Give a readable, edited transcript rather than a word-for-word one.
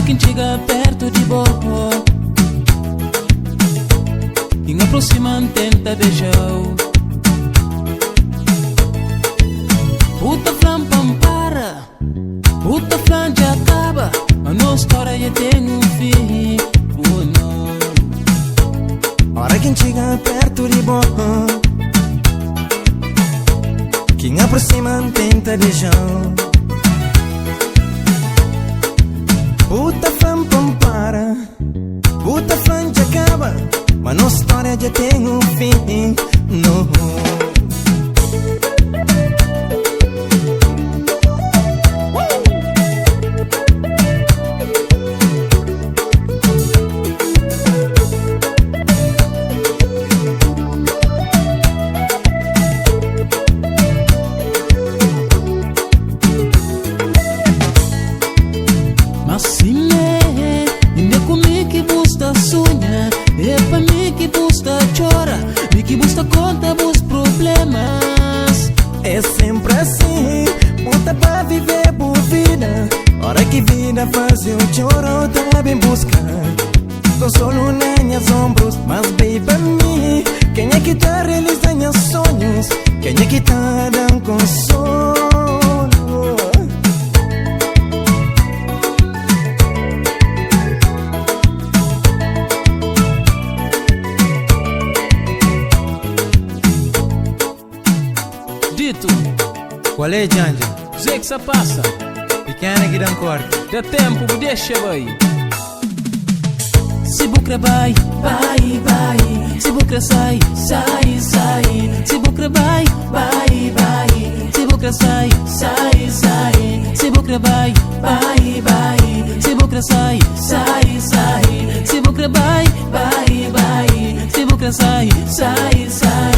quem chega perto de boa, quem aproxima tenta deixar. Puta flan pampara, puta flan já acaba, a nossa história já tem um fim. Oh, não. Ora quem chega perto de boa, quem aproxima tenta deixar. Puta flan pampara, puta flan já acaba, mas nossa história já tem um fim. Não. Assim é, ainda comigo que busta sonha, é pra mim que busta chora, e que busta conta os problemas. É sempre assim, puta pra viver por vida. Hora que vida faz eu choro, também busca consolo nas minhas ombros. Mas bem pra mim, quem é que tá realizando meus sonhos? Quem é que tá dando consolo? Dito, Qual é, Janja? Zé que se passa, Pequena que dá um corte. dá tempo, deixa vai. Se bucra vai, vai, vai. Se bucra sai, sai, sai. Se bucra vai, vai, vai. Se bucra sai, sai, sai. Se bucra vai, vai, vai. Se bucra sai, sai, sai. Se bucra vai, vai, vai. Se bucra sai, sai, sai.